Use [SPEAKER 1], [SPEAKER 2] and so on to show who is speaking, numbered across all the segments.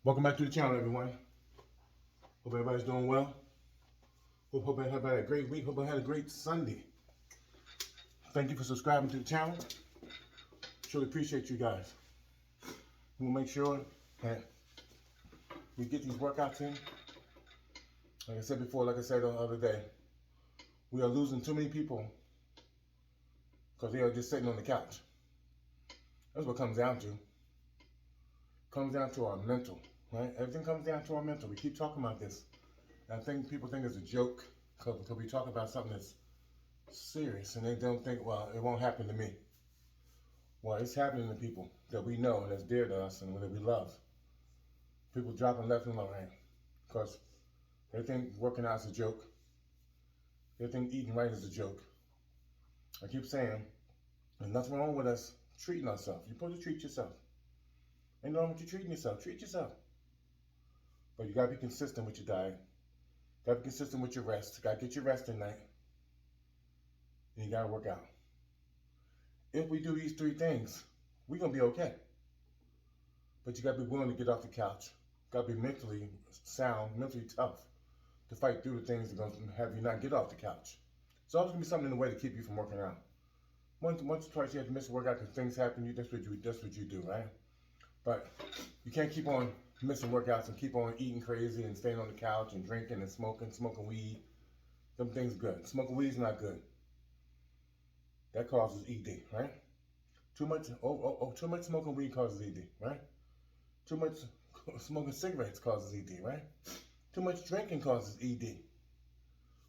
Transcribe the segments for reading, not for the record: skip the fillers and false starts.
[SPEAKER 1] Welcome back to the channel, everyone. Hope everybody's doing well. Hope everybody had a great week. Hope I had a great Sunday. Thank you for subscribing to the channel. Truly appreciate you guys. We'll make sure that we get these workouts in. Like I said before, like I said the other day, we are losing too many people because they are just sitting on the couch. That's what it comes down to. It comes down to our mental, right? Everything comes down to our mental. We keep talking about this. And I think people think it's a joke because we talk about something that's serious and they don't think, well, it won't happen to me. Well, it's happening to people that we know and that's dear to us and that we love. People dropping left and right because they think working out is a joke. They think eating right is a joke. I keep saying, there's nothing wrong with us treating ourselves. You're supposed to treat yourself. Ain't no wrong with you treating yourself. Treat yourself. But you gotta be consistent with your diet. You gotta be consistent with your rest. You gotta get your rest at night. And you gotta work out. If we do these three things, we're gonna be okay. But you gotta be willing to get off the couch. You gotta be mentally sound, mentally tough to fight through the things that are gonna have you not get off the couch. It's always gonna be something in the way to keep you from working out. Once or twice you have to miss a workout because things happen. That's what you do, right? But you can't keep on missing workouts and keep on eating crazy and staying on the couch and drinking and smoking weed. Them things good. Smoking weed is not good. That causes ED, right? Too much smoking weed causes ED, right? Too much smoking cigarettes causes ED, right? Too much drinking causes ED.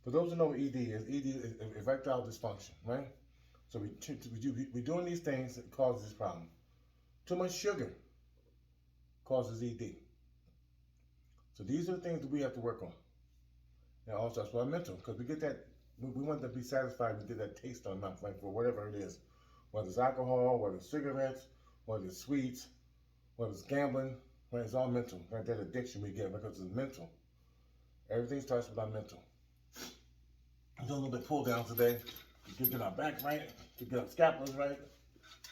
[SPEAKER 1] For those who know what ED is erectile dysfunction, right? So we're doing these things that cause this problem. Too much sugar causes ED. So these are the things that we have to work on. And also that's our mental, because we get that, we want to be satisfied, we get that taste on our mouth, like for whatever it is. Whether it's alcohol, whether it's cigarettes, whether it's sweets, whether it's gambling, right? It's all mental, right? That addiction we get because it's mental. Everything starts with our mental. We're doing a little bit pull down today to get our back right, to get our scapulas right.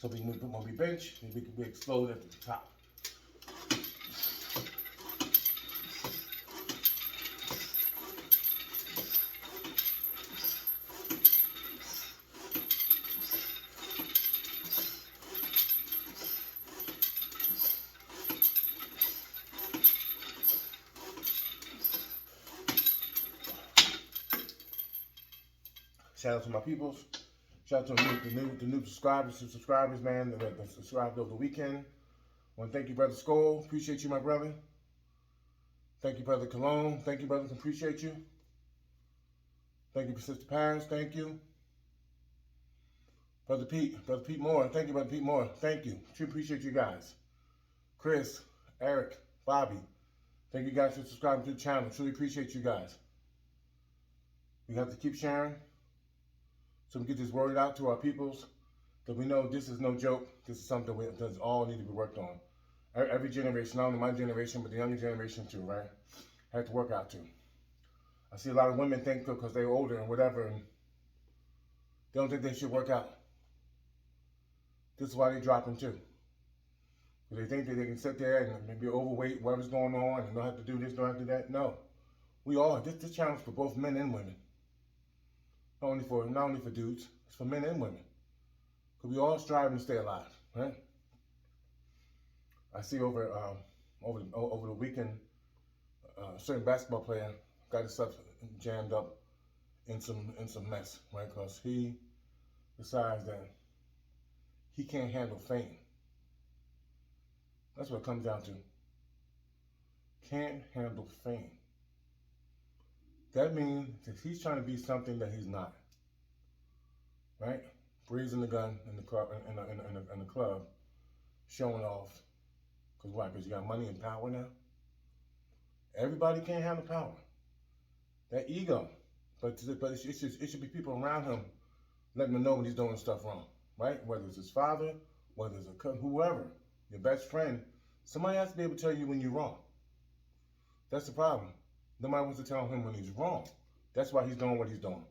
[SPEAKER 1] So when we bench, we explode at the top. Shout out to my peoples. Shout out to the new subscribers, man, that subscribed over the weekend. I want to thank you, Brother Skoll. Appreciate you, my brother. Thank you, Brother Cologne. Thank you, brother. Appreciate you. Thank you, Sister Paris. Thank you. Brother Pete Moore. Thank you, Brother Pete Moore. Thank you. Truly appreciate you guys. Chris, Eric, Bobby. Thank you guys for subscribing to the channel. Truly appreciate you guys. We have to keep sharing so we get this word out to our peoples that we know this is no joke. This is something that all need to be worked on. Every generation, not only my generation, but the younger generation too, right? Have to work out too. I see a lot of women think because they're older and whatever, and they don't think they should work out. This is why they're dropping too. Because they think that they can sit there and maybe overweight, whatever's going on, and don't have to do this, don't have to do that. No. We all, this challenge for both men and women. Not only for dudes, it's for men and women. Because we all striving to stay alive, right? I see over the weekend, a certain basketball player got himself jammed up in some mess, right? Because he decides that he can't handle fame. That's what it comes down to. Can't handle fame. That means that he's trying to be something that he's not, right? Breezing the gun in the club, in the club, showing off. Cause why? Cause you got money and power now. Everybody can't handle power. That ego, but it should be people around him letting him know when he's doing stuff wrong, right? Whether it's his father, whether it's a cousin, whoever, your best friend, somebody has to be able to tell you when you're wrong. That's the problem. Nobody wants to tell him when he's wrong. That's why he's doing what he's doing.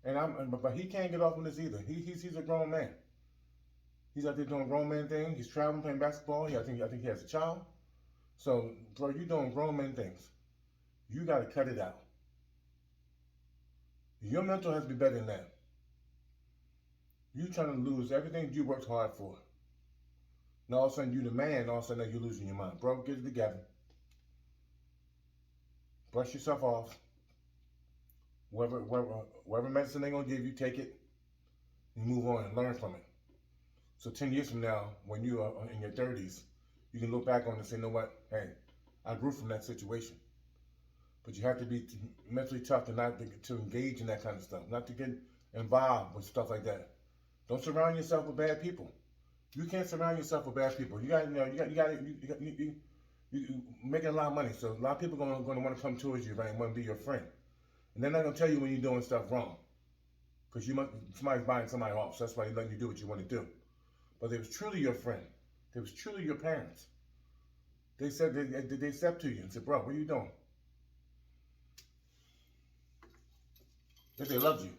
[SPEAKER 1] But he can't get off on this either. He's a grown man. He's out there doing grown man thing. He's traveling, playing basketball. I think he has a child. So, bro, you doing grown man things. You got to cut it out. Your mental has to be better than that. You trying to lose everything you worked hard for. And all of a sudden you the man, all of a sudden you're losing your mind. Bro, get it together. Brush yourself off. Whatever medicine they're going to give you, take it. And move on and learn from it. So 10 years from now, when you are in your 30s, you can look back on it and say, you know what? Hey, I grew from that situation. But you have to be mentally tough to engage in that kind of stuff, not to get involved with stuff like that. Don't surround yourself with bad people. You can't surround yourself with bad people. You making a lot of money, so a lot of people are going to want to come towards you, right, and want to be your friend. And they're not going to tell you when you're doing stuff wrong, because somebody's buying somebody off. So that's why they're letting you do what you want to do. But they was truly your friend. They was truly your parents. They said they stepped to you and said, "Bro, what are you doing?" If they loved you.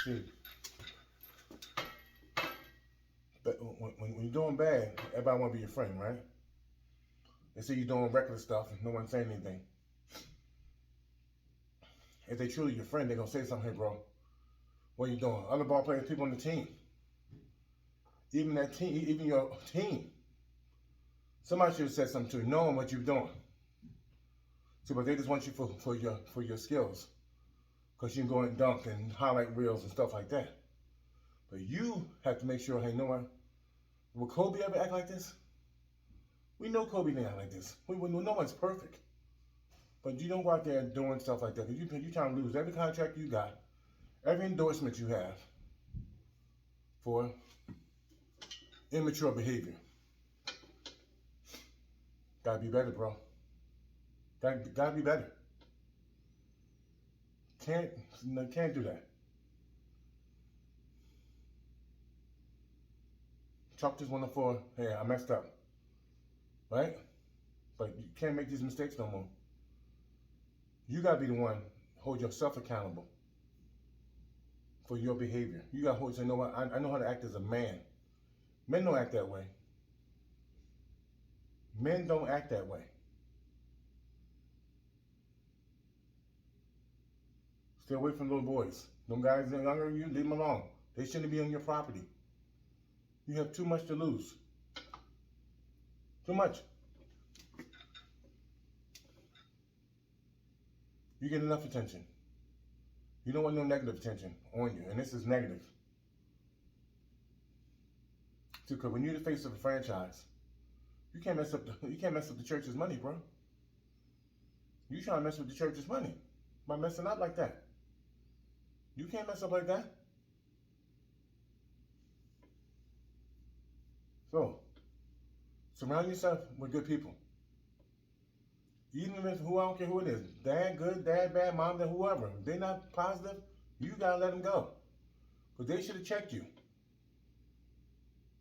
[SPEAKER 1] See, but when you're doing bad, everybody want to be your friend, right? They say you're doing reckless stuff and no one's saying anything. If they truly your friend, they're going to say something. Hey, bro, what are you doing? Other ball players, people on the team. Even that team, even your team. Somebody should have said something to you, knowing what you're doing. See, but they just want you for your skills. Because you can go and dunk and highlight reels and stuff like that. But you have to make sure, hey, no one, will Kobe ever act like this? We know Kobe didn't act like this. No one's perfect. But you don't go out there doing stuff like that. Because you're trying to lose every contract you got, every endorsement you have for immature behavior. Gotta be better, bro. Gotta be better. Can't do that. Chalk this one for, hey, I messed up. Right? But you can't make these mistakes no more. You gotta be the one, hold yourself accountable for your behavior. You gotta hold, say, you know what, I know how to act as a man. Men don't act that way. Men don't act that way. Stay away from little boys. Them guys that are younger than you, leave them alone. They shouldn't be on your property. You have too much to lose. Too much. You get enough attention. You don't want no negative attention on you, and this is negative. Because when you're the face of a franchise, you can't mess up the church's money, bro. You trying to mess with the church's money by messing up like that. You can't mess up like that. So, surround yourself with good people. Even if, I don't care who it is, dad good, dad bad, mom, dad, whoever. If they're not positive, you gotta let them go. Because they should have checked you.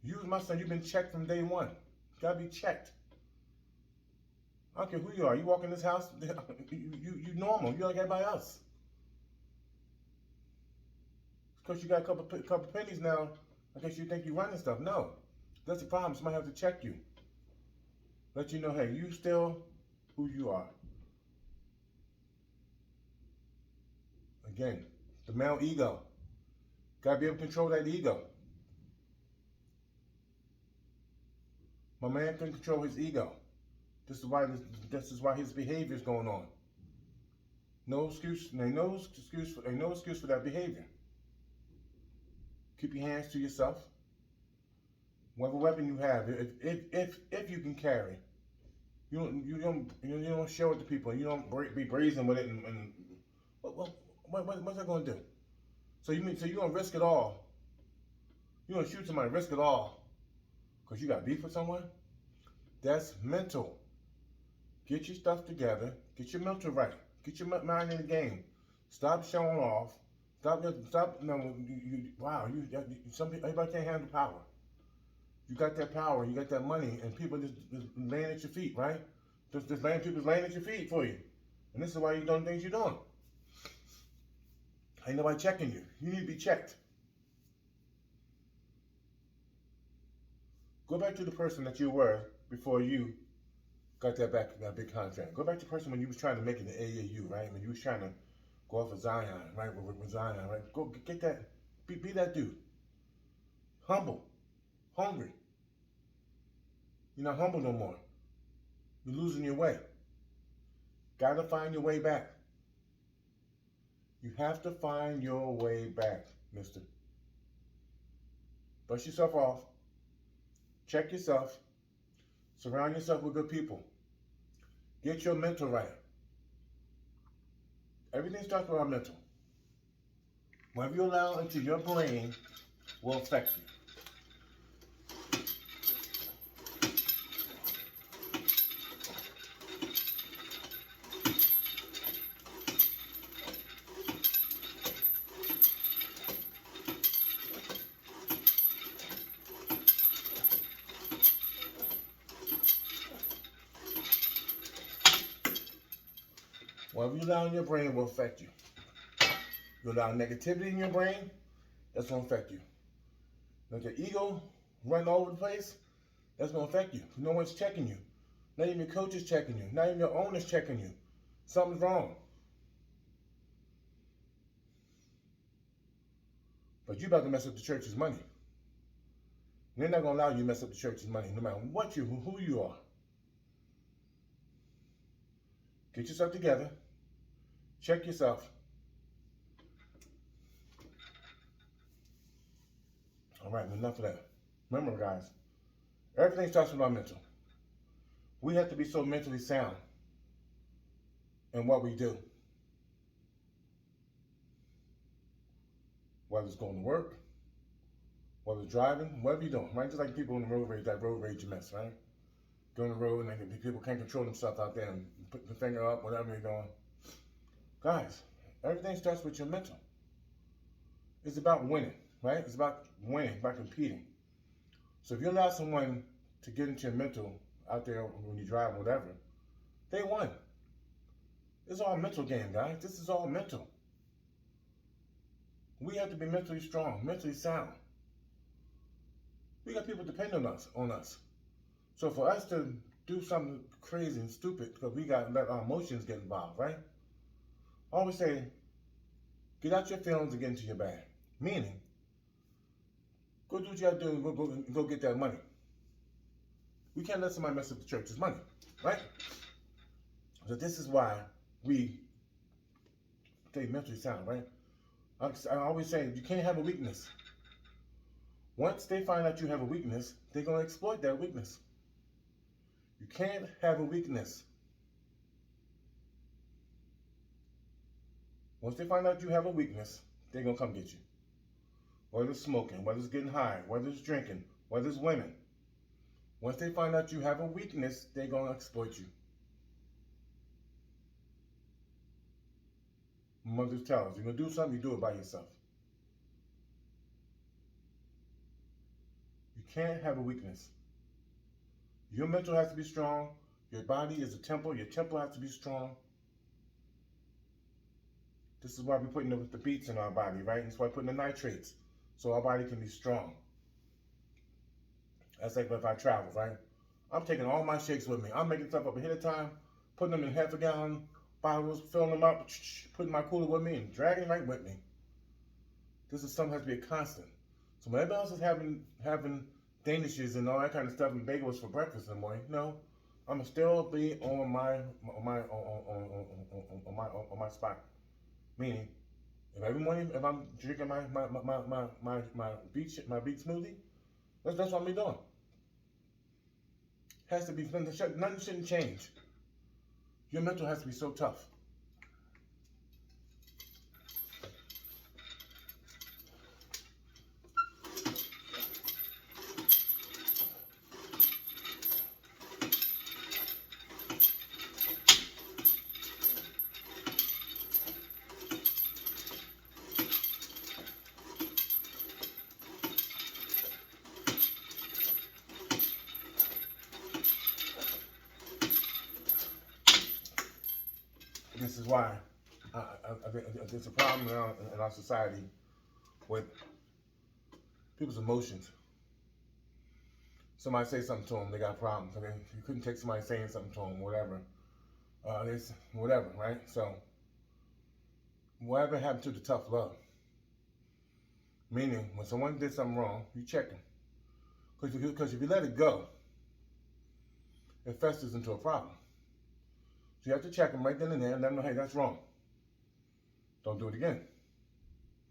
[SPEAKER 1] You, my son, you've been checked from day one. You gotta be checked. I don't care who you are. You walk in this house, you normal. You're like everybody else. Because you got a couple pennies now, I guess you think you're running stuff. No. That's the problem. Somebody has to check you. Let you know, hey, you still who you are. Again, the male ego. Gotta be able to control that ego. My man can control his ego. This is why his behavior is going on. No excuse. Ain't no excuse for that behavior. Keep your hands to yourself. Whatever weapon you have, if you can carry, you don't show it to people. You don't be brazen with it. And what's that going to do? So you're gonna risk it all? You gonna shoot somebody, risk it all, because you got beef with someone? That's mental. Get your stuff together. Get your mental right. Get your mind in the game. Stop showing off. Stop. No, wow. Some people, everybody can't handle power. You got that power. You got that money, and people just laying at your feet, right? Just people's laying at your feet for you, and this is why you're doing things you're doing. Ain't nobody checking you. You need to be checked. Go back to the person that you were before you got that big contract. Go back to the person when you was trying to make it in the AAU, right? When you was trying to go off of Zion, right? With Zion, right? Go get that. Be that dude. Humble, hungry. You're not humble no more. You're losing your way. Gotta find your way back. You have to find your way back, mister. Brush yourself off. Check yourself. Surround yourself with good people. Get your mental right. Everything starts with our mental. Whatever you allow into your brain will affect you. Whatever you allow in your brain will affect you. You allow negativity in your brain, that's going to affect you. Let your ego run all over the place, that's going to affect you. No one's checking you. Not even your coach is checking you. Not even your owner's checking you. Something's wrong. But you're about to mess up the church's money. They're not going to allow you to mess up the church's money, no matter who you are. Get yourself together. Check yourself. All right, enough of that. Remember, guys, everything starts with our mental. We have to be so mentally sound in what we do. Whether it's going to work, whether it's driving, whatever you're doing, right? Just like people on the road rage, that road rage mess, right? Go on the road and people can't control themselves out there and put the finger up, whatever you're doing. Guys, everything starts with your mental. It's about winning, right? It's about winning, about competing. So if you allow someone to get into your mental out there when you drive or whatever, they won. It's all a mental game, guys. This is all mental. We have to be mentally strong, mentally sound. We got people depending on us. So for us to do something crazy and stupid, because we got to let our emotions get involved, right? I always say, get out your feelings and get into your bag. Meaning, go do what you got to do and go get that money. We can't let somebody mess up the church's money, right? So this is why we stay mentally sound, right? I always say, you can't have a weakness. Once they find out you have a weakness, they're going to exploit that weakness. You can't have a weakness. Once they find out you have a weakness, they're going to come get you. Whether it's smoking, whether it's getting high, whether it's drinking, whether it's women. Once they find out you have a weakness, they're going to exploit you. Mothers tell us, you're going to do something, you do it by yourself. You can't have a weakness. Your mental has to be strong. Your body is a temple. Your temple has to be strong. This is why we're putting the beats in our body, right? That's why we're putting the nitrates, so our body can be strong. That's like if I travel, right? I'm taking all my shakes with me. I'm making stuff up ahead of time, putting them in half a gallon bottles, filling them up, putting my cooler with me, and dragging it right with me. This is something that has to be a constant. So when everybody else is having danishes and all that kind of stuff and bagels for breakfast in the morning, no, I'm gonna still be on my spot. Meaning, if every morning if I'm drinking my beet smoothie, that's what I'm doing. Has to be nothing shouldn't change. Your mental has to be so tough. this is why I think there's a problem in our society with people's emotions. Somebody say something to them, they got problems. I mean, you couldn't take somebody saying something to them, whatever. It's whatever, right? So, whatever happened to the tough love? Meaning, when someone did something wrong, you check them. Because if you let it go, it festers into a problem. So you have to check them right then and there and let them know, hey, that's wrong. Don't do it again.